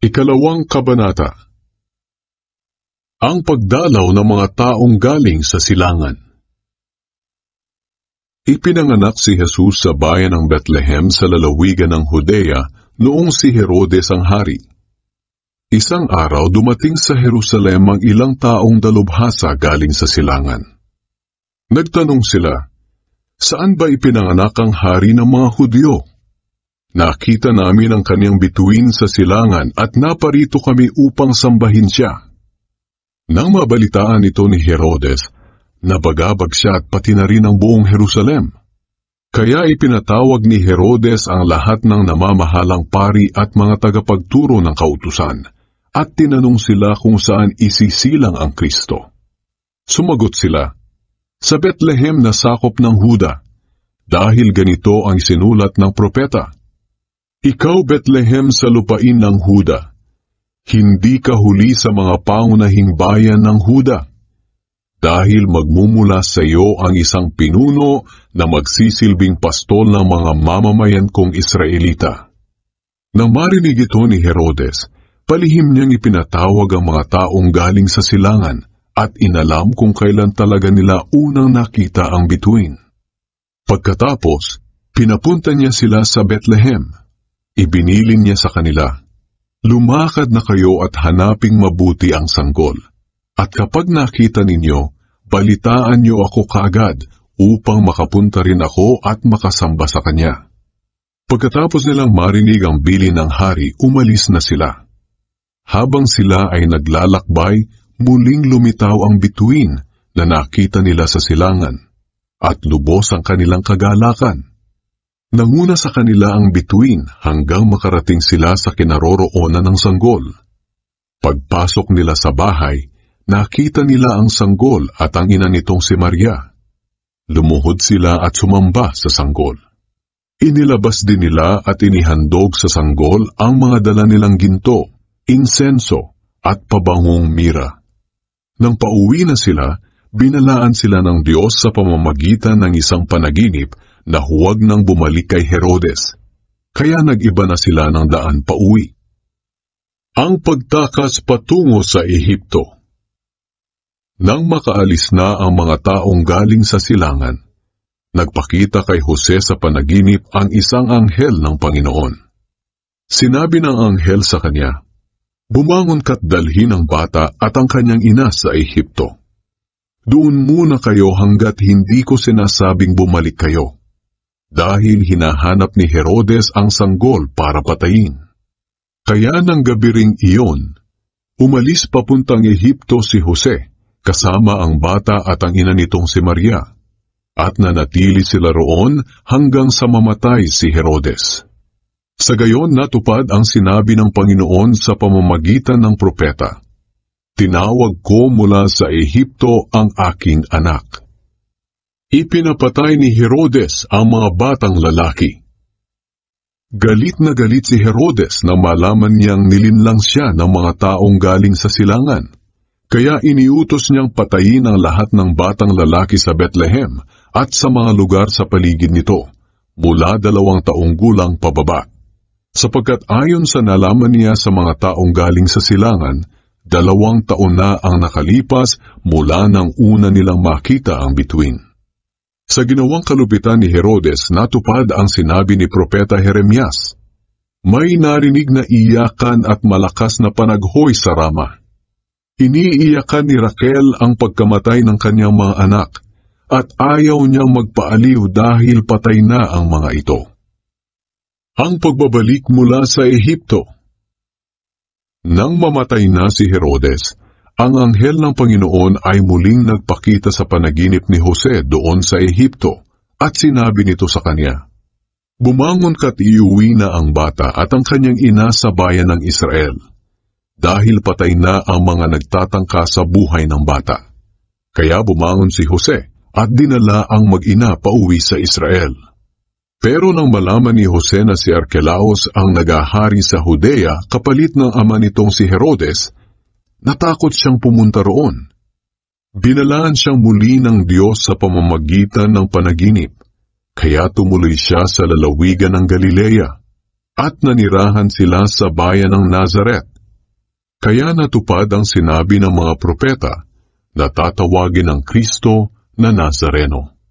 Ikalawang kabanata. Ang pagdalaw ng mga taong galing sa silangan. Ipinanganak si Jesus sa bayan ng Bethlehem sa lalawigan ng Judea noong si Herodes ang hari. Isang araw dumating sa Jerusalem ang ilang taong dalubhasa galing sa silangan. Nagtanong sila, "Saan ba ipinanganak ang hari ng mga Hudyo? Nakita namin ang kaniyang bituin sa silangan at naparito kami upang sambahin siya." Nang mabalitaan ito ni Herodes, nabagabag siya at pati na rin ang buong Jerusalem. Kaya ipinatawag ni Herodes ang lahat ng namamahalang pari at mga tagapagturo ng kautusan, at tinanong sila kung saan isisilang ang Kristo. Sumagot sila, "Sa Bethlehem na sakop ng Huda, dahil ganito ang sinulat ng propeta. Ikaw, Bethlehem, sa lupain ng Huda, hindi ka huli sa mga pangunahing bayan ng Huda, dahil magmumula sa iyo ang isang pinuno na magsisilbing pastol ng mga mamamayan kong Israelita." Nang marinig ito ni Herodes, palihim niyang ipinatawag ang mga taong galing sa silangan at inalam kung kailan talaga nila unang nakita ang bituin. Pagkatapos, pinapunta niya sila sa Bethlehem. Ibinilin niya sa kanila, "Lumakad na kayo at hanaping mabuti ang sanggol. At kapag nakita ninyo, balitaan niyo ako kaagad upang makapunta rin ako at makasamba sa kanya." Pagkatapos nilang marinig ang bilin ng hari, umalis na sila. Habang sila ay naglalakbay, muling lumitaw ang bituin na nakita nila sa silangan, at lubos ang kanilang kagalakan. Nanguna sa kanila ang bituin hanggang makarating sila sa kinaroroonan ng sanggol. Pagpasok nila sa bahay, nakita nila ang sanggol at ang ina nitong si Maria. Lumuhod sila at sumamba sa sanggol. Inilabas din nila at inihandog sa sanggol ang mga dala nilang ginto, insenso at pabangong mira. Nang pauwi na sila, binalaan sila ng Diyos sa pamamagitan ng isang panaginip na huwag nang bumalik kay Herodes, kaya nag-iba na sila ng daan pauwi. Ang pagtakas patungo sa Ehipto. Nang makaalis na ang mga taong galing sa silangan, nagpakita kay Jose sa panaginip ang isang anghel ng Panginoon. Sinabi ng anghel sa kanya, "Bumangon ka't dalhin ang bata at ang kanyang ina sa Ehipto. Doon muna kayo hanggat hindi ko sinasabing bumalik kayo, dahil hinahanap ni Herodes ang sanggol para patayin." Kaya ng gabi ring iyon, umalis papuntang Ehipto si Jose, kasama ang bata at ang ina nitong si Maria, at nanatili sila roon hanggang sa mamatay si Herodes. Sa gayon natupad ang sinabi ng Panginoon sa pamamagitan ng propeta, "Tinawag ko mula sa Ehipto ang aking anak." Ipinapatay ni Herodes ang mga batang lalaki. Galit na galit si Herodes nang malaman niyang nilinlang siya ng mga taong galing sa silangan. Kaya iniutos niyang patayin ang lahat ng batang lalaki sa Bethlehem at sa mga lugar sa paligid nito, mula 2 taong gulang pababa. Sapagkat ayon sa nalaman niya sa mga taong galing sa silangan, 2 taon na ang nakalipas mula nang una nilang makita ang bituin. Sa ginawang kalupitan ni Herodes, natupad ang sinabi ni Propeta Jeremias, "May narinig na iyakan at malakas na panaghoy sa Rama. Iniiyakan ni Raquel ang pagkamatay ng kanyang mga anak, at ayaw niyang magpaaliw dahil patay na ang mga ito." Ang pagbabalik mula sa Ehipto. Nang mamatay na si Herodes, ang anghel ng Panginoon ay muling nagpakita sa panaginip ni Jose doon sa Ehipto, at sinabi nito sa kanya, "Bumangon ka't iuwi na ang bata at ang kanyang ina sa bayan ng Israel, dahil patay na ang mga nagtatangka sa buhay ng bata." Kaya bumangon si Jose at dinala ang mag-ina pauwi sa Israel. Pero nang malaman ni Jose na si Archelaus ang nagahari sa Judea kapalit ng ama nitong si Herodes, natakot siyang pumunta roon. Binalaan siyang muli ng Diyos sa pamamagitan ng panaginip, kaya tumuloy siya sa lalawigan ng Galilea, at nanirahan sila sa bayan ng Nazaret, Kaya natupad ang sinabi ng mga propeta na tatawagin ng Kristo na Nazareno.